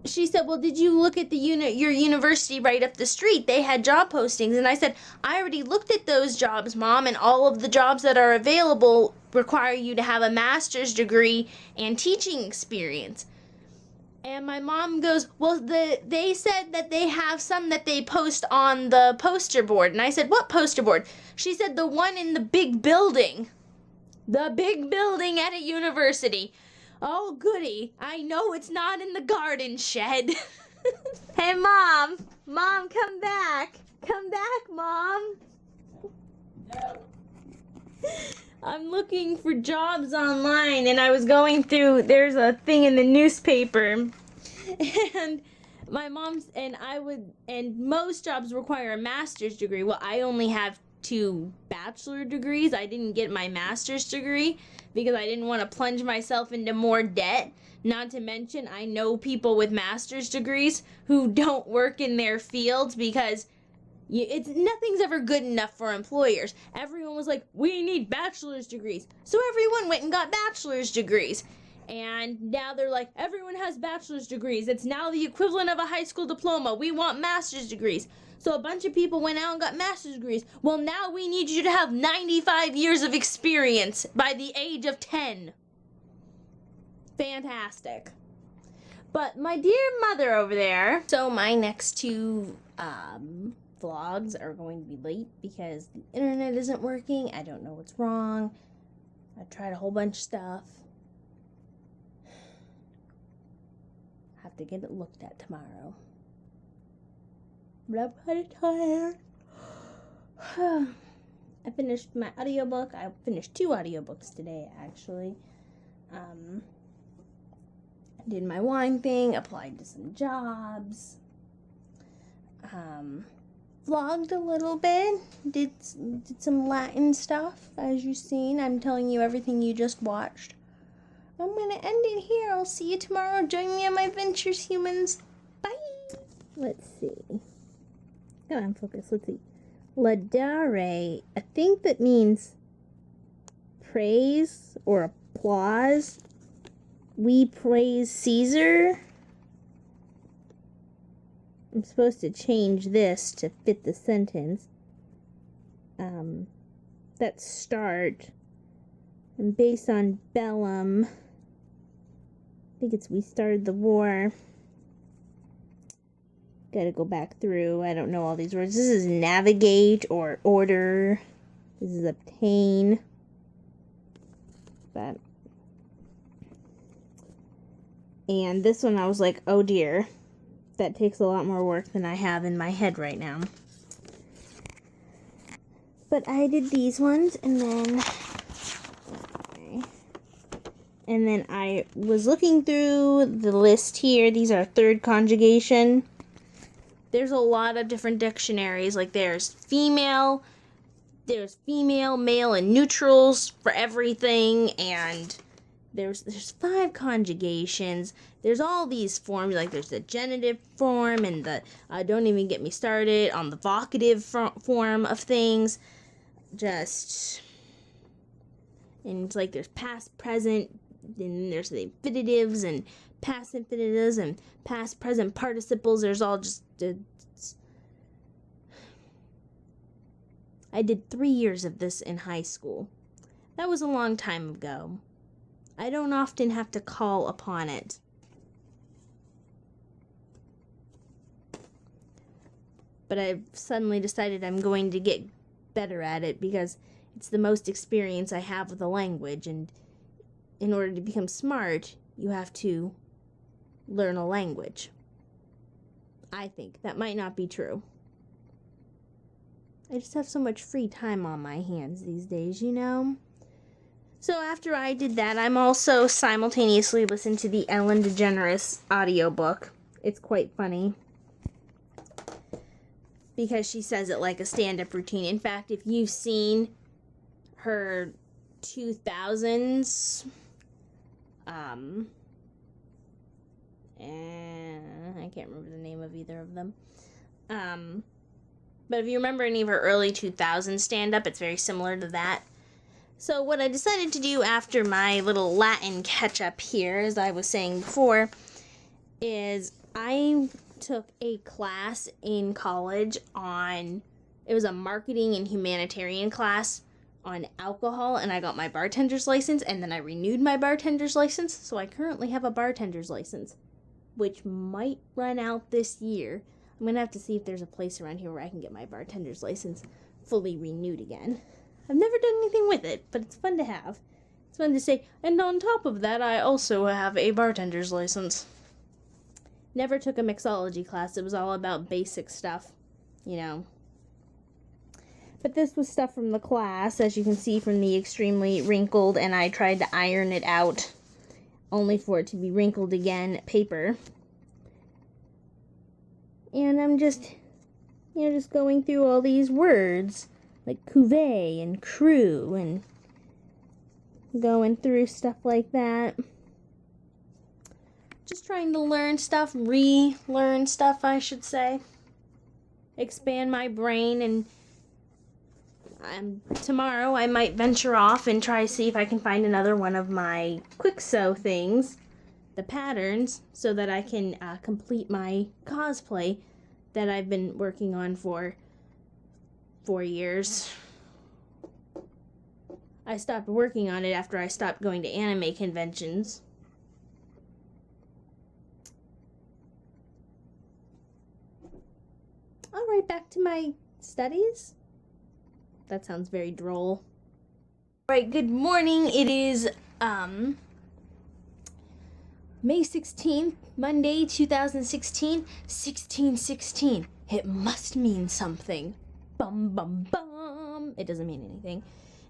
she said, well, did you look at your university right up the street? They had job postings. And I said, I already looked at those jobs, Mom, and all of the jobs that are available require you to have a master's degree and teaching experience. And my mom goes, well, they said that they have some that they post on the poster board. And I said, what poster board? She said, the one in the big building. The big building at a university. Oh, goody. I know it's not in the garden shed. Hey, Mom. Mom, come back. Come back, Mom. I'm looking for jobs online, and I was going through, there's a thing in the newspaper, and my mom's, and most jobs require a master's degree. Well, I only have 2 bachelor degrees. I didn't get my master's degree because I didn't want to plunge myself into more debt. Not to mention, I know people with master's degrees who don't work in their fields because nothing's ever good enough for employers. Everyone was like, we need bachelor's degrees. So everyone went and got bachelor's degrees. And now they're like, everyone has bachelor's degrees. It's now the equivalent of a high school diploma. We want master's degrees. So a bunch of people went out and got master's degrees. Well, now we need you to have 95 years of experience by the age of 10. Fantastic. But my dear mother over there, so my next 2 vlogs are going to be late because the internet isn't working. I don't know what's wrong. I tried a whole bunch of stuff. Have to get it looked at tomorrow. But I'm kind of tired. I finished my audiobook. I finished 2 audiobooks today, actually. I did my wine thing, applied to some jobs. Vlogged a little bit, did some Latin stuff, as you've seen. I'm telling you everything you just watched. I'm going to end it here. I'll see you tomorrow. Join me on my ventures, humans. Bye. Let's see. Come on, focus. Let's see. Laudare. I think that means praise or applause. We praise Caesar. I'm supposed to change this to fit the sentence. That's start. And based on bellum, I think it's we started the war. Gotta go back through. I don't know all these words. This is navigate or order. This is obtain. But. And this one I was like, oh dear. That takes a lot more work than I have in my head right now. But I did these ones, and then I was looking through the list here. These are third conjugation. There's a lot of different dictionaries. Like there's female, male, and neutrals for everything, and there's 5 conjugations. There's all these forms, like there's the genitive form and the, don't even get me started on the vocative form of things. And it's like there's past, present, then there's the infinitives and past infinitives and past, present participles. There's all just, I did 3 years of this in high school. That was a long time ago. I don't often have to call upon it. But I've suddenly decided I'm going to get better at it because it's the most experience I have with a language, and in order to become smart, you have to learn a language. I think that might not be true. I just have so much free time on my hands these days, you know? So after I did that, I'm also simultaneously listening to the Ellen DeGeneres audiobook. It's quite funny because she says it like a stand-up routine. In fact, if you've seen her 2000s, and I can't remember the name of either of them. But if you remember any of her early 2000s stand-up, it's very similar to that. So what I decided to do after my little Latin catch-up here, as I was saying before, is I took a class in college it was a marketing and humanitarian class on alcohol, and I got my bartender's license, and then I renewed my bartender's license, so I currently have a bartender's license, which might run out this year. I'm gonna have to see if there's a place around here where I can get my bartender's license fully renewed again. I've never done anything with it, but it's fun to have. It's fun to say, and on top of that, I also have a bartender's license. Never took a mixology class. It was all about basic stuff, you know. But this was stuff from the class, as you can see from the extremely wrinkled, and I tried to iron it out, only for it to be wrinkled again, paper. And I'm just, just going through all these words, like cuvee and cru, and going through stuff like that. Just trying to learn stuff, relearn stuff, I should say. Expand my brain, and tomorrow I might venture off and try to see if I can find another one of my quick sew things, the patterns, so that I can complete my cosplay that I've been working on for 4 years. I stopped working on it after I stopped going to anime conventions. All right, back to my studies. That sounds very droll. All right, good morning. It is May 16th, Monday, 2016. 1616. It must mean something. Bum, bum, bum. It doesn't mean anything.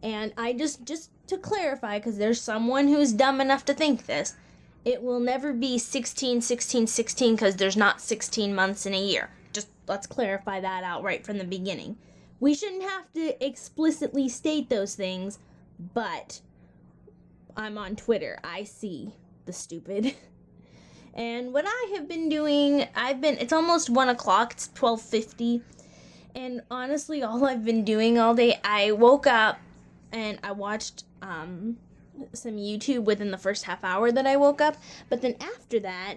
And I just to clarify, because there's someone who's dumb enough to think this, it will never be 16, 16, 16, because there's not 16 months in a year. Just let's clarify that out right from the beginning. We shouldn't have to explicitly state those things, but I'm on Twitter. I see the stupid. And what I have been doing, it's almost 1 o'clock, it's 12:50, and honestly, all I've been doing all day, I woke up and I watched some YouTube within the first half hour that I woke up, but then after that,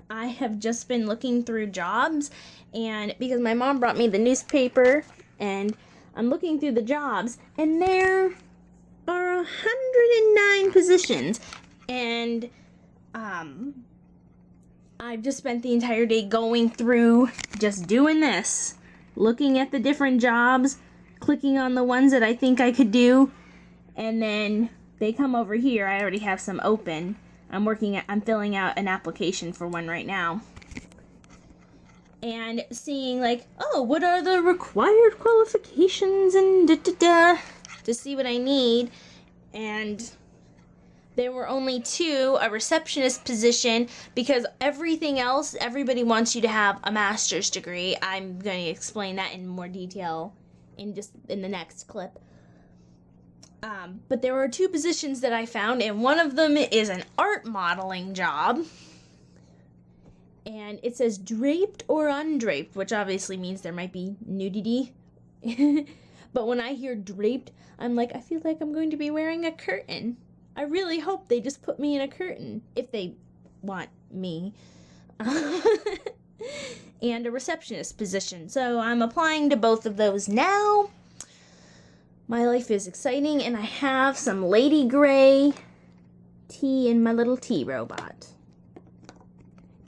I have just been looking through jobs, and because my mom brought me the newspaper, and I'm looking through the jobs, and there are 109 positions, and I've just spent the entire day going through, just doing this, looking at the different jobs, clicking on the ones that I think I could do, and then they come over here. I already have some open. I'm filling out an application for one right now. And seeing what are the required qualifications and to see what I need. And there were only 2, a receptionist position, because everything else, everybody wants you to have a master's degree. I'm going to explain that in more detail in the next clip. But there were 2 positions that I found, and one of them is an art modeling job. And it says draped or undraped, which obviously means there might be nudity. But when I hear draped, I'm like, I feel like I'm going to be wearing a curtain. I really hope they just put me in a curtain, if they want me. And a receptionist position. So I'm applying to both of those now. My life is exciting, and I have some Lady Grey tea in my little tea robot.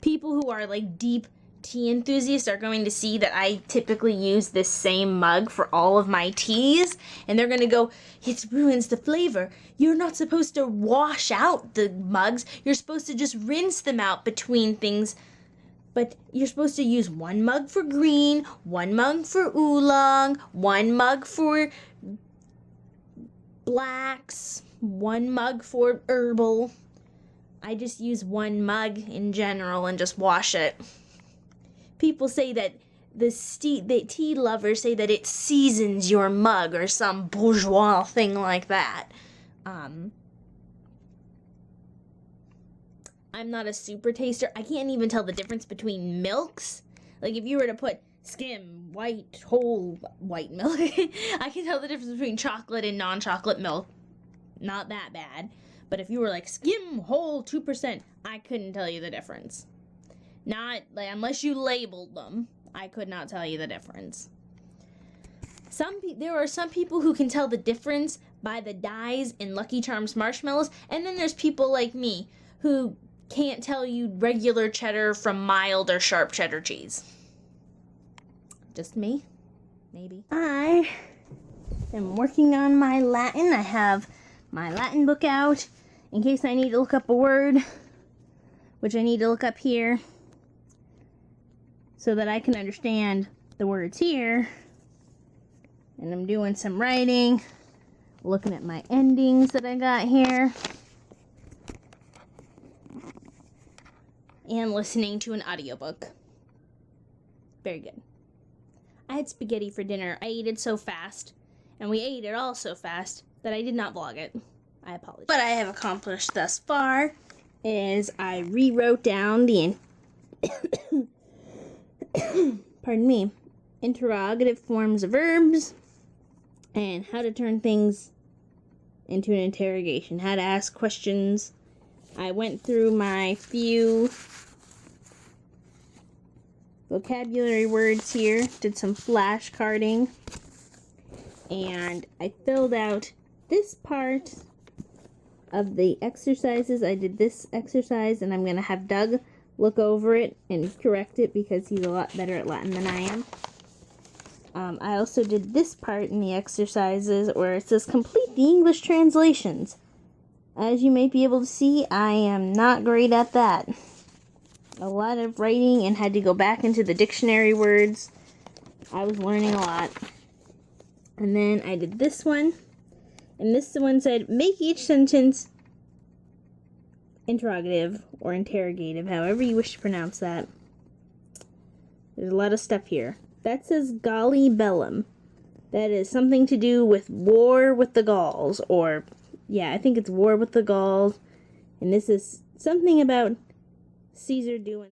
People who are deep tea enthusiasts are going to see that I typically use this same mug for all of my teas, and they're going to go, it ruins the flavor. You're not supposed to wash out the mugs. You're supposed to just rinse them out between things. But you're supposed to use 1 mug for green, 1 mug for oolong, 1 mug for blacks, 1 mug for herbal. I just use 1 mug in general and just wash it. People say that the tea lovers say that it seasons your mug or some bourgeois thing like that. I'm not a super taster. I can't even tell the difference between milks. If you were to put skim, white, whole white milk, I can tell the difference between chocolate and non-chocolate milk. Not that bad. But if you were skim, whole, 2%, I couldn't tell you the difference. Not, like, unless you labeled them. I could not tell you the difference. There are some people who can tell the difference by the dyes in Lucky Charms marshmallows, and then there's people like me who can't tell you regular cheddar from mild or sharp cheddar cheese. Just me? Maybe. I am working on my Latin. I have my Latin book out in case I need to look up a word, which I need to look up here so that I can understand the words here. And I'm doing some writing, looking at my endings that I got here, and listening to an audiobook. Very good. I had spaghetti for dinner. I ate it so fast, and we ate it all so fast, that I did not vlog it. I apologize. What I have accomplished thus far is I rewrote down the pardon me, interrogative forms of verbs, and how to turn things into an interrogation, how to ask questions. I went through my few vocabulary words here, did some flashcarding, and I filled out this part of the exercises. I did this exercise, and I'm going to have Doug look over it and correct it because he's a lot better at Latin than I am. I also did this part in the exercises where it says complete the English translations. As you may be able to see, I am not great at that. A lot of writing and had to go back into the dictionary words. I was learning a lot. And then I did this one. And this one said, make each sentence interrogative or interrogative, however you wish to pronounce that. There's a lot of stuff here. That says Galli Bellum. That is something to do with war with the Gauls, or, yeah, I think it's war with the Gauls. And this is something about Caesar doing